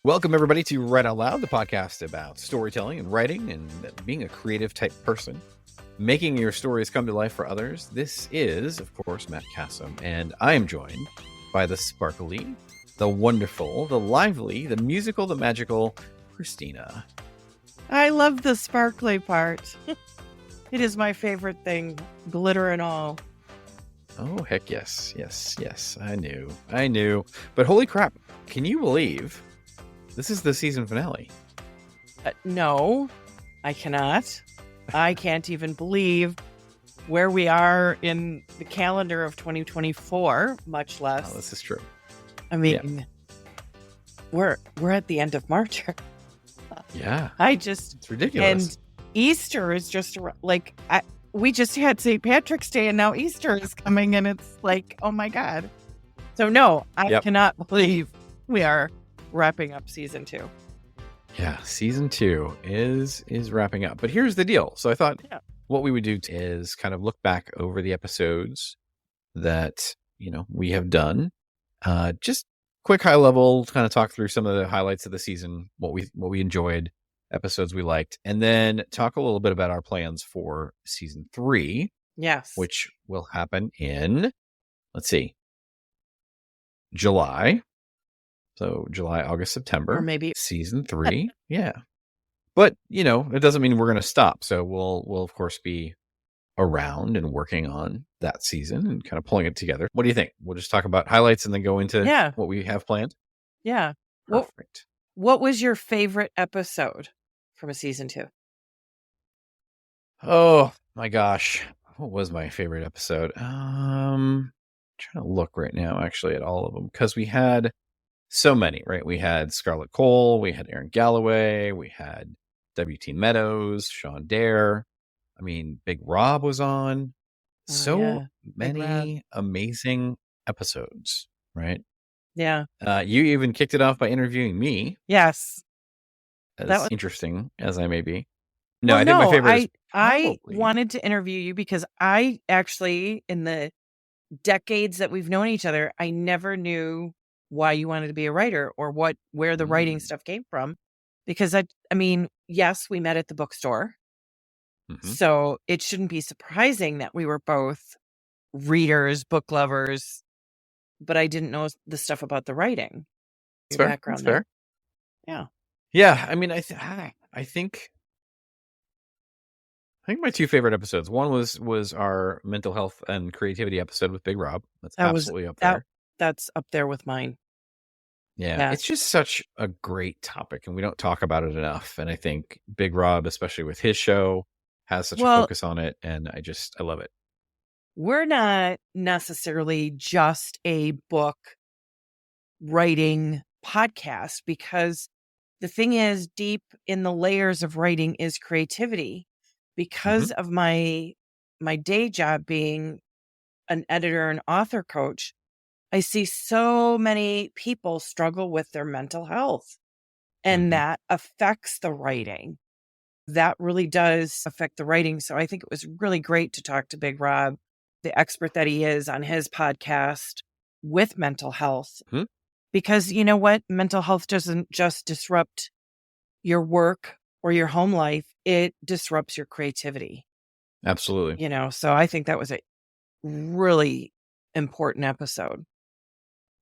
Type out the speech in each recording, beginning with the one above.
Welcome, everybody, to Write Out Loud, the podcast about storytelling and writing and being a creative type person, making your stories come to life for others. This is, of course, Matt Cassom, and I am joined by the sparkly, the wonderful, the lively, the musical, the magical Christina. I love the sparkly part. It is my favorite thing, glitter and all. Oh, heck yes. Yes. I knew. But holy crap, can you believe this is the season finale? No, I cannot. I can't even believe where we are in the calendar of 2024, much less. Oh, this is true. I mean, we're at the end of March. Yeah. It's ridiculous. And Easter is just like, we just had St. Patrick's Day and now Easter is coming and it's like, oh my God. So no, I cannot believe we are wrapping up season 2. Yeah, season 2 is wrapping up. But here's the deal. So I thought what we would do is kind of look back over the episodes that, we have done. Just quick high level, kind of talk through some of the highlights of the season, what we enjoyed, episodes we liked, and then talk a little bit about our plans for season 3. Yes. Which will happen in, let's see, July. So July, August, September. Or maybe season 3. Yeah. But, it doesn't mean we're going to stop. So we'll of course be around and working on that season and kind of pulling it together. What do you think? We'll just talk about highlights and then go into what we have planned. Yeah. Perfect. What was your favorite episode from a season 2? Oh my gosh. What was my favorite episode? I'm trying to look right now actually at all of them because we had so many, right? We had Scarlett Cole, we had Aaron Galloway, we had W.T. Meadows, Sean Dare. I mean, Big Rob was on. Many amazing episodes, right? Yeah. You even kicked it off by interviewing me. Yes. As that was interesting as I may be. No, I think my favorite I wanted to interview you because I actually, in the decades that we've known each other, I never knew why you wanted to be a writer or where the writing stuff came from. Because I mean, yes, we met at the bookstore. Mm-hmm. So it shouldn't be surprising that we were both readers, book lovers, but I didn't know the stuff about the writing. Your background. That's fair. Yeah. Yeah. I mean, I think my 2 favorite episodes. One was our mental health and creativity episode with Big Rob. That's absolutely up there. That's up there with mine. Yeah, it's just such a great topic, and we don't talk about it enough. And I think Big Rob, especially with his show, has such a focus on it, and I love it. We're not necessarily just a book writing podcast because the thing is, deep in the layers of writing is creativity. Because of my day job being an editor and author coach, I see so many people struggle with their mental health, and that affects the writing. That really does affect the writing. So I think it was really great to talk to Big Rob, the expert that he is, on his podcast with mental health. Because you know what? Mental health doesn't just disrupt your work or your home life. It disrupts your creativity. Absolutely. So I think that was a really important episode.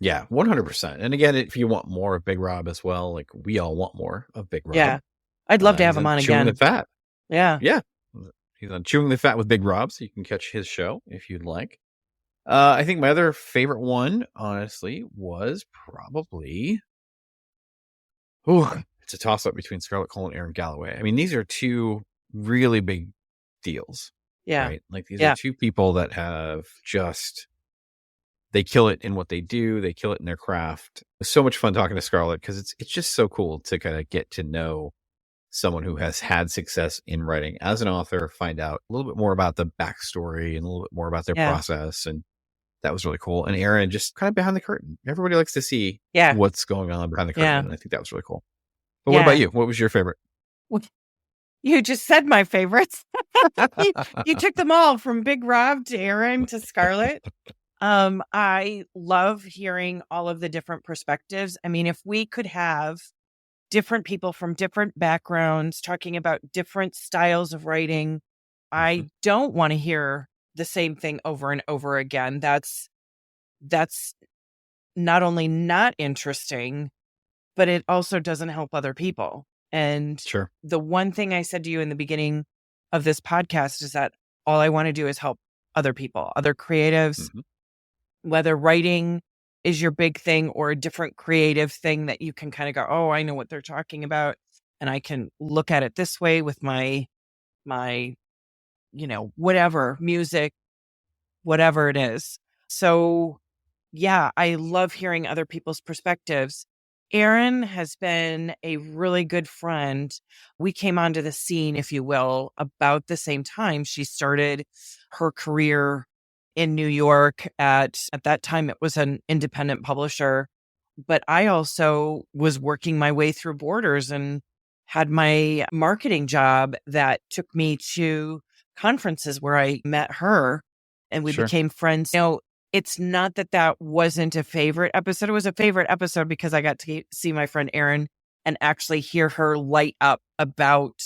Yeah, 100%. And again, if you want more of Big Rob as well, like we all want more of Big Rob. Yeah. I'd love to have him on again. Chewing the Fat. Yeah. Yeah. He's on Chewing the Fat with Big Rob, so you can catch his show if you'd like. I think my other favorite one, honestly, was probably... it's a toss-up between Scarlett Cole and Aaron Galloway. I mean, these are 2 really big deals. Yeah. Right? Like, these are 2 people that have just... They kill it in what they do. They kill it in their craft. It was so much fun talking to Scarlett because it's just so cool to kind of get to know someone who has had success in writing as an author, find out a little bit more about the backstory and a little bit more about their process. And that was really cool. And Aaron just kind of behind the curtain. Everybody likes to see what's going on behind the curtain. And I think that was really cool. But what about you? What was your favorite? You just said my favorites. You took them all from Big Rob to Aaron to Scarlett. I love hearing all of the different perspectives. I mean, if we could have different people from different backgrounds talking about different styles of writing, Mhm. I don't want to hear the same thing over and over again. That's not only not interesting, but it also doesn't help other people. And Sure. the one thing I said to you in the beginning of this podcast is that all I want to do is help other people, other creatives, Mhm. whether writing is your big thing or a different creative thing that you can kind of go, oh, I know what they're talking about. And I can look at it this way with my, whatever music, whatever it is. So yeah, I love hearing other people's perspectives. Erin has been a really good friend. We came onto the scene, if you will, about the same time. She started her career in New York at that time it was an independent publisher, but I also was working my way through Borders and had my marketing job that took me to conferences where I met her and we Sure. became friends. It's not that that wasn't a favorite episode. It was a favorite episode because I got to see my friend Erin and actually hear her light up about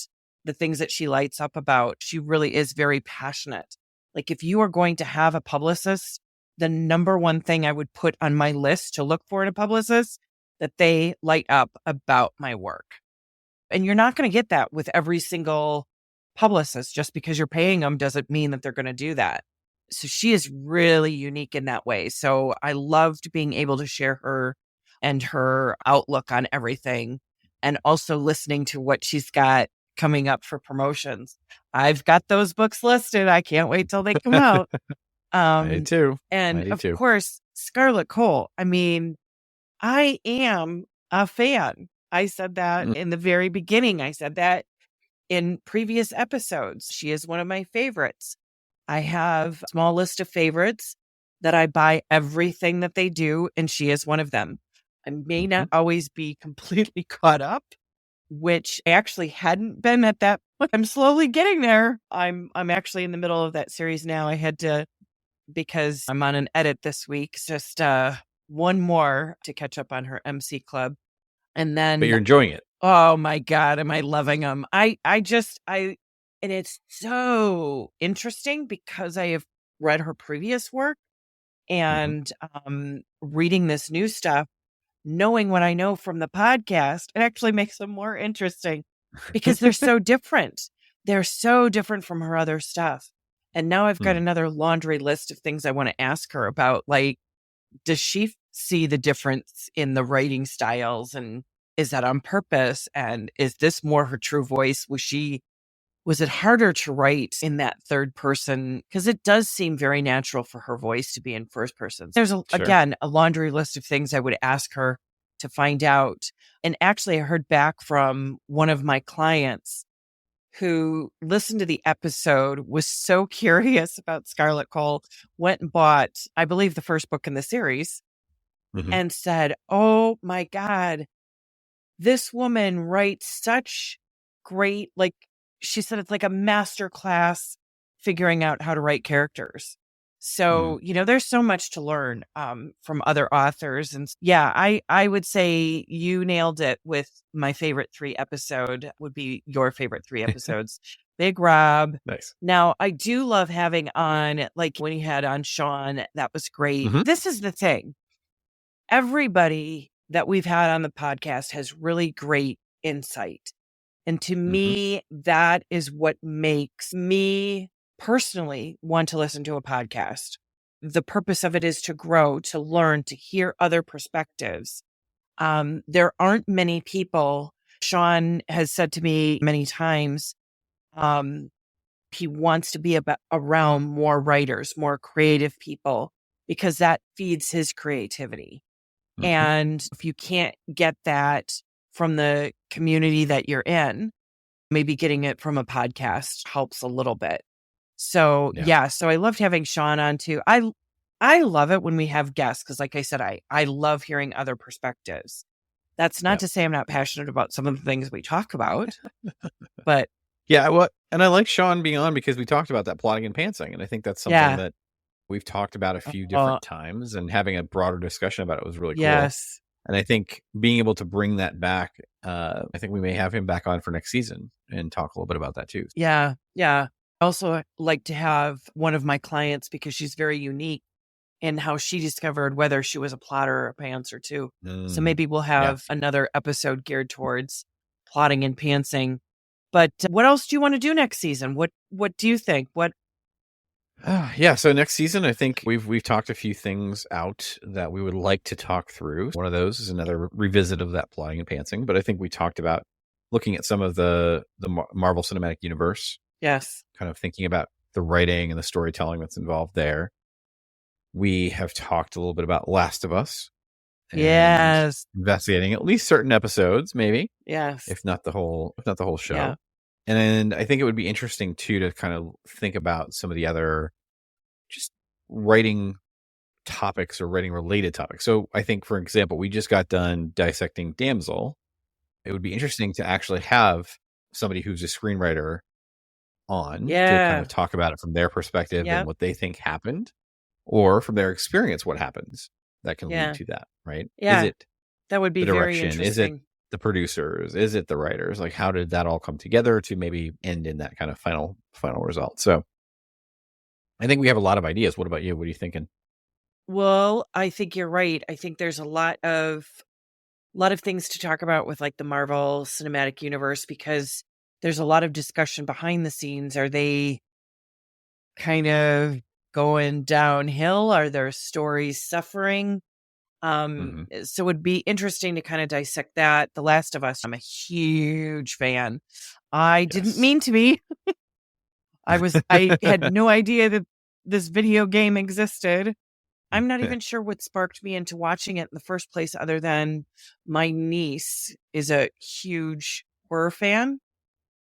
the things that she lights up about. She really is very passionate. Like if you are going to have a publicist, the number one thing I would put on my list to look for in a publicist that they light up about my work. And you're not going to get that with every single publicist. Just because you're paying them doesn't mean that they're going to do that. So she is really unique in that way. So I loved being able to share her and her outlook on everything and also listening to what she's got coming up for promotions. I've got those books listed. I can't wait till they come out. I do Um, too. I and do of too. course, Scarlet Cole. I mean, I am a fan. I said that Mm. in the very beginning. I said that in previous episodes. She is one of my favorites. I have a small list of favorites that I buy everything that they do, and she is one of them. I may not Mhm. always be completely caught up, which I actually hadn't been at that point. I'm slowly getting there. I'm actually in the middle of that series now. I had to because I'm on an edit this week, just one more to catch up on her MC Club. And But then you're enjoying it. oh my God, am I loving them? And it's so interesting because I have read her previous work Mhm. and reading this new stuff, knowing what I know from the podcast, it actually makes them more interesting because they're so different. They're so different from her other stuff. And now I've got Mm. another laundry list of things I want to ask her about, like, does she see the difference in the writing styles and is that on purpose? And is this more her true voice? Was it harder to write in that third person? Because it does seem very natural for her voice to be in first person. There's Sure. again a laundry list of things I would ask her to find out. And actually, I heard back from one of my clients who listened to the episode, was so curious about Scarlet Cole, went and bought, I believe, the first book in the series Mhm. and said, oh my God, this woman writes such great, like she said, it's like a master class figuring out how to write characters. Mm. So, there's so much to learn from other authors. And yeah, I would say you nailed it with my favorite 3 episode would be your favorite 3 episodes. Big Rob. Nice. Now, I do love having on, like when he had on Sean, that was great. Mhm. This is the thing. Everybody that we've had on the podcast has really great insight. And to Mhm. me, that is what makes me personally want to listen to a podcast. The purpose of it is to grow, to learn, to hear other perspectives. There aren't many people. Sean has said to me many times, um, he wants to be around more writers, more creative people, because that feeds his creativity. Mhm. And if you can't get that from the community that you're in, maybe getting it from a podcast helps a little bit. So Yeah. yeah, so I loved having Sean on too. I love it when we have guests because like I said, I love hearing other perspectives. That's not Yeah. to say I'm not passionate about some of the things we talk about, but Yeah, and I like Sean being on because we talked about that plotting and pantsing, and I think that's something yeah, that We've talked about a few Uh, different times, and having a broader discussion about it was really cool. yes. And I think being able to bring that back, I think we may have him back on for next season and talk a little bit about that too. Yeah. Yeah. I also like to have one of my clients, because she's very unique in how she discovered whether she was a plotter or a pantser too. So Mm, maybe we'll yeah. have another episode geared towards plotting and pantsing. But what else do you want to do next season? What do you think? What Yeah, so next season, I think we've talked a few things out that we would like to talk through. One of those is another revisit of that plotting and pantsing, but I think we talked about looking at some of the Marvel Cinematic Universe, Yes. kind of thinking about the writing and the storytelling that's involved there. We have talked a little bit about Last of Us and Yes. investigating at least certain episodes, maybe, Yes. if not the whole show. Yeah. And I think it would be interesting too to kind of think about some of the other just writing topics or writing related topics. So I think, for example, we just got done dissecting Damsel. It would be interesting to actually have somebody who's a screenwriter on to kind Yeah. of talk about it from their perspective and Yep. what they think happened, or from their experience, what happens that can lead Yeah. to that, right? Is Yeah. it That would be the very direction? Is it interesting. the producers? Is it the writers? Like, how did that all come together to maybe end in that kind of final result? So I think we have a lot of ideas. What about you? What are you thinking? Well, I think you're right. I think there's a lot of things to talk about with like the Marvel Cinematic Universe, because there's a lot of discussion behind the scenes. Are they kind of going downhill? Are their stories suffering? Hmm. So it would be interesting to kind of dissect that. The Last of Us, I'm a huge fan. I didn't Yes. mean to be. I had no idea that this video game existed. I'm not even sure what sparked me into watching it in the first place, other than my niece is a huge horror fan.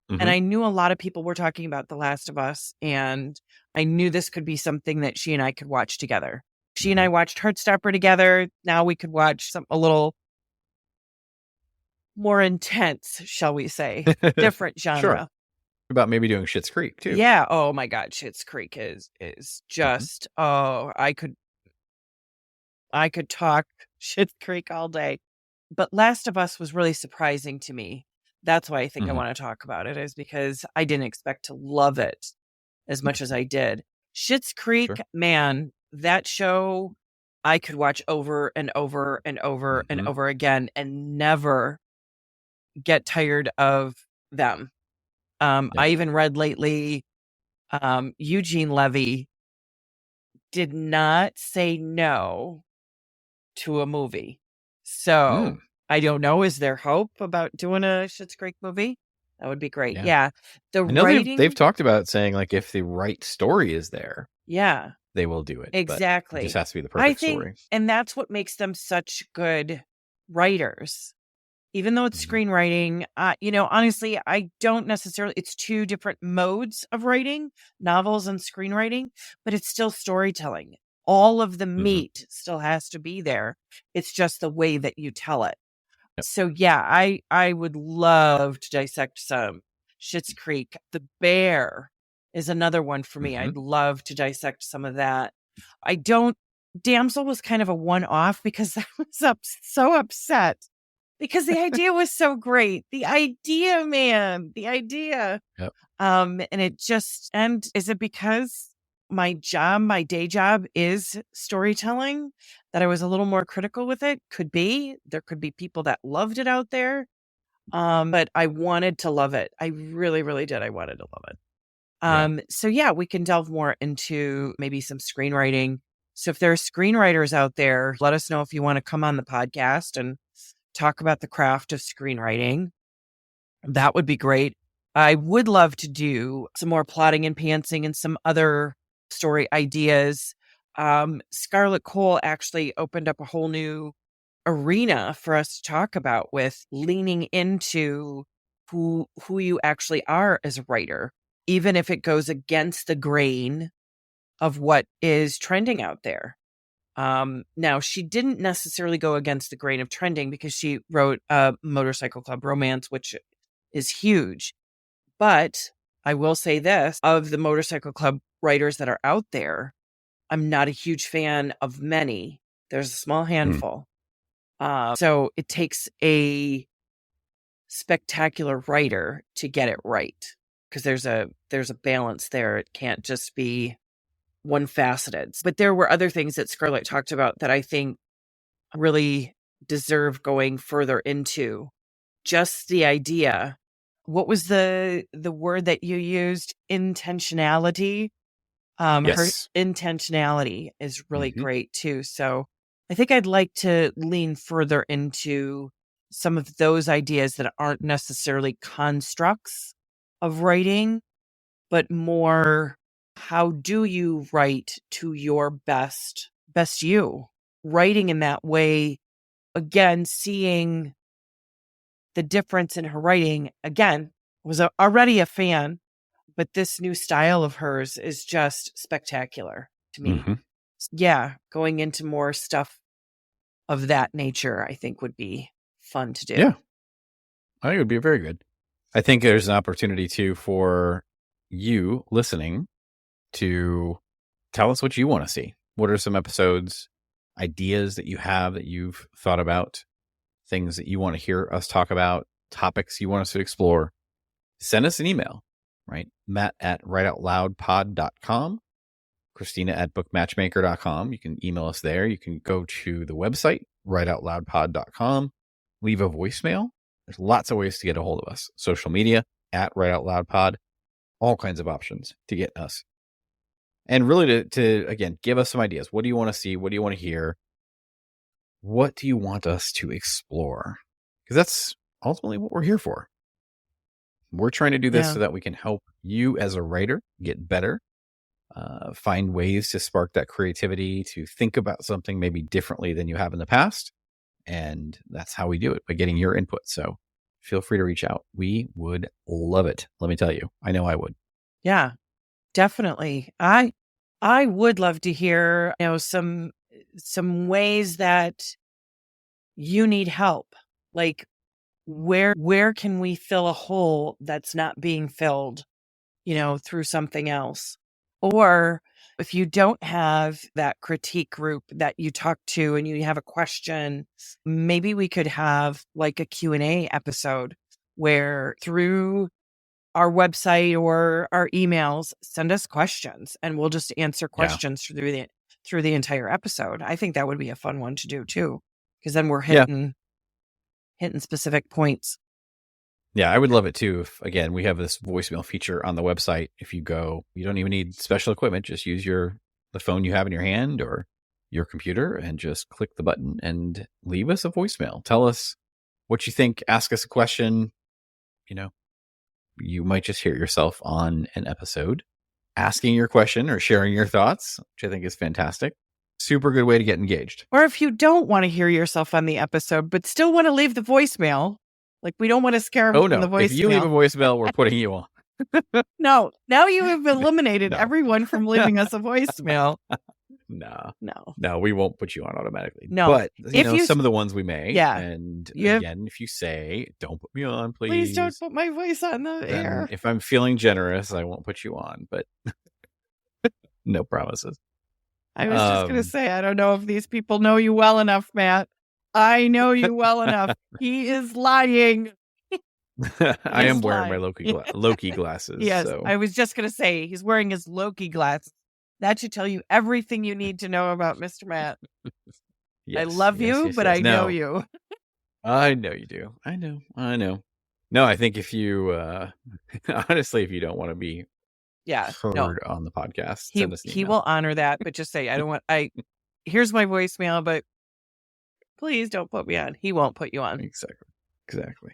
And Hmm. I knew a lot of people were talking about The Last of Us, and I knew this could be something that she and I could watch together. She and Hmm. I watched Heartstopper together. Now we could watch a little more intense, shall we say, different Sure. genre. About maybe doing Schitt's Creek too. Yeah. Oh my God, Schitt's Creek is Hmm. just, oh, I could talk Schitt's Creek all day. But Last of Us was really surprising to me. That's why I think I Hmm. want to talk about it, is because I didn't expect to love it as much as I did. Schitt's Creek, Sure. man, that show I could watch over and over and over and Hmm. over again and never get tired of them. Yep. I even read lately, Eugene Levy did not say no to a movie. So Mm, I don't know. Is there hope about doing a Schitt's Creek movie? That would be great. yeah. Yeah. The I know they've writing. talked about saying, like, if the right story is there, Yeah, they will do it, but it just exactly. has to be the I perfect think, story. and that's what makes them such good writers. Even though it's Mhm, screenwriting, honestly, I don't necessarily, it's two different modes of writing, novels and screenwriting, but it's still storytelling. All of the mhm, meat still has to be there. It's just the way that you tell it. yep, So yeah, I would love to dissect some Schitt's Creek. The Bear is another one for me. mhm. I'd love to dissect some of that. I don't Damsel was kind of a one-off, because I was so upset, because the idea was so great. The idea, man, the idea. Yep. And it just, and is it because my day job is storytelling, that I was a little more critical with it? Could be. There could be people that loved it out there. But I wanted to love it. I really, really did. I wanted to love it. Yeah. So yeah, we can delve more into maybe some screenwriting. So if there are screenwriters out there, let us know if you want to come on the podcast and talk about the craft of screenwriting. That would be great. I would love to do some more plotting and pantsing and some other story ideas. Scarlet Cole actually opened up a whole new arena for us to talk about, with leaning into who you actually are as a writer, even if it goes against the grain of what is trending out there. Now she didn't necessarily go against the grain of trending, because she wrote a Motorcycle Club romance, which is huge. But I will say this, of the Motorcycle Club writers that are out there, I'm not a huge fan of many. There's a small handful. So it takes a spectacular writer to get it right, because there's a balance there. It can't just be one faceted. But there were other things that Scarlett talked about that I think really deserve going further into. Just the idea. What was the word that you used? Intentionality. Her Yes. intentionality is really great too. So I think I'd like to lean further into some of those ideas that aren't necessarily constructs of writing, but more, how do you write to your best you? Writing in that way, again, seeing the difference in her writing, again, was already a fan, but this new style of hers is just spectacular to me. Yeah, going into more stuff of that nature, I think would be fun to do. Yeah, I think it would be very good. I think there's an opportunity too for you listening to tell us what you want to see. What are some episodes, ideas that you have that you've thought about, things that you want to hear us talk about, topics you want us to explore? Send us an email, right? Matt at writeoutloudpod.com, Christina at bookmatchmaker.com. You can email us there. You can go to the website, writeoutloudpod.com, leave a voicemail. There's lots of ways to get a hold of us. Social media, at writeoutloudpod, all kinds of options to get us. And really to again, give us some ideas. What do you want to see? What do you want to hear? What do you want us to explore? Because that's ultimately what we're here for. We're trying to do this so that we can help you as a writer get better, find ways to spark that creativity, to think about something maybe differently than you have in the past. And that's how we do it, by getting your input. So feel free to reach out. We would love it. Let me tell you, I know I would. Yeah, definitely. I would love to hear, some ways that you need help. Like, where can we fill a hole that's not being filled, through something else? Or if you don't have that critique group that you talk to and you have a question, maybe we could have like a Q&A episode where, through our website or our emails, send us questions and we'll just answer questions through the entire episode. I think that would be a fun one to do too, because then we're hitting specific points. Yeah, I would love it too. If, again, we have this voicemail feature on the website. If you go, you don't even need special equipment. Just use the phone you have in your hand or your computer and just click the button and leave us a voicemail. Tell us what you think. Ask us a question. You might just hear yourself on an episode asking your question or sharing your thoughts, which I think is fantastic. Super good way to get engaged. Or if you don't want to hear yourself on the episode, but still want to leave the voicemail, like, we don't want to scare them from the voicemail. If you leave a voicemail, we're putting you on. No, now you have eliminated everyone from leaving us a voicemail. No, we won't put you on automatically. No, but some of the ones we may. Yeah, and again, if you say, "Don't put me on, please don't put my voice on the air." If I'm feeling generous, I won't put you on, but no promises. I was just going to say, I don't know if these people know you well enough, Matt. I know you well enough. He is lying. I am wearing my Loki glasses. Yes, so. I was just going to say, he's wearing his Loki glasses. That should tell you everything you need to know about Mr. Matt. Yes, I love you, but I know you. I know you do. I know. No, I think if you, honestly, if you don't want to be heard on the podcast, he will honor that, but just say, here's my voicemail, but please don't put me on. He won't put you on. Exactly.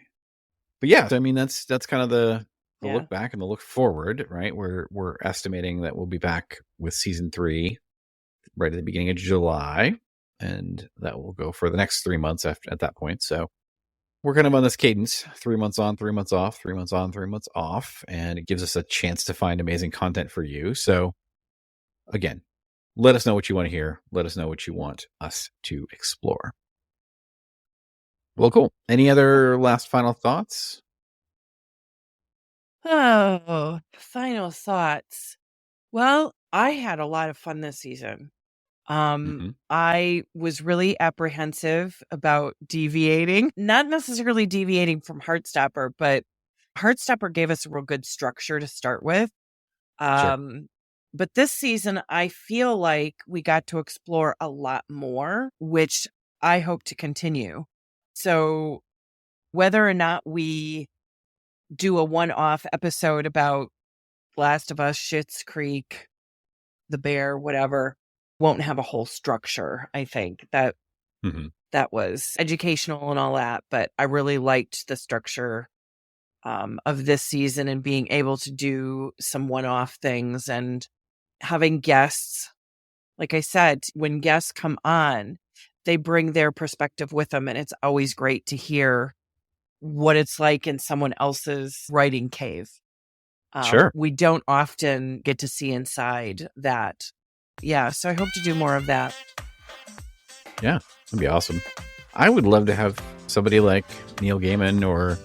But yeah, I mean, that's kind of the look back and the look forward, right? We're estimating that we'll be back with season 3 right at the beginning of July, and that will go for the next 3 months at that point. So we're kind of on this cadence, 3 months on, 3 months off, 3 months on, 3 months off, and it gives us a chance to find amazing content for you. So again, let us know what you want to hear. Let us know what you want us to explore. Well, cool. Any other final thoughts? Oh, final thoughts. Well, I had a lot of fun this season. Hmm. I was really apprehensive about deviating, not necessarily deviating from Heartstopper, but Heartstopper gave us a real good structure to start with. Sure. But this season, I feel like we got to explore a lot more, which I hope to continue. So whether or not we do a one-off episode about Last of Us, Schitt's Creek, The Bear, whatever, won't have a whole structure. I think Hmm. that was educational and all that, but I really liked the structure of this season and being able to do some one-off things and having guests. Like I said, when guests come on, they bring their perspective with them, and it's always great to hear what it's like in someone else's writing cave. Sure. We don't often get to see inside that. Yeah, so I hope to do more of that. Yeah, that'd be awesome. I would love to have somebody like Neil Gaiman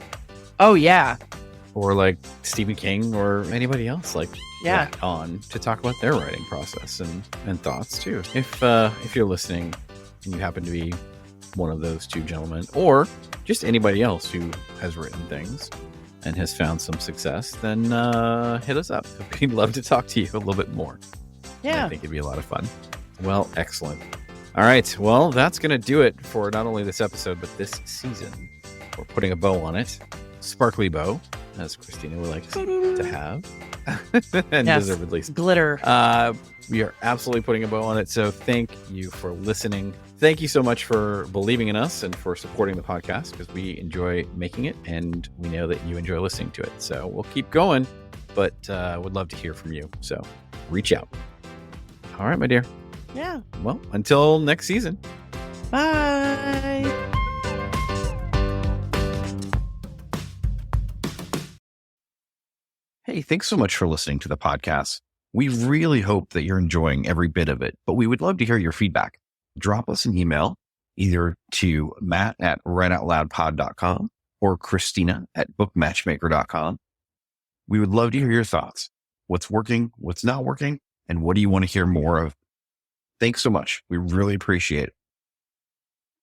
Oh, yeah. or like Stephen King or anybody else like Yeah. that on to talk about their writing process and thoughts too. If you're listening and you happen to be one of those two gentlemen, or just anybody else who has written things and has found some success, then hit us up. We'd love to talk to you a little bit more. Yeah. I think it'd be a lot of fun. Well, excellent. All right. Well, that's going to do it for not only this episode, but this season. We're putting a bow on it. Sparkly bow, as Christina would like to have. And Yes. deservedly. Glitter. We are absolutely putting a bow on it. So thank you for listening. Thank you so much for believing in us and for supporting the podcast, because we enjoy making it and we know that you enjoy listening to it. So we'll keep going, but would love to hear from you. So reach out. All right, my dear. Yeah. Well, until next season. Bye. Hey, thanks so much for listening to the podcast. We really hope that you're enjoying every bit of it, but we would love to hear your feedback. Drop us an email either to matt@writeoutloudpod.com or christina@bookmatchmaker.com. We would love to hear your thoughts. What's working, what's not working, and what do you want to hear more of? Thanks so much. We really appreciate it.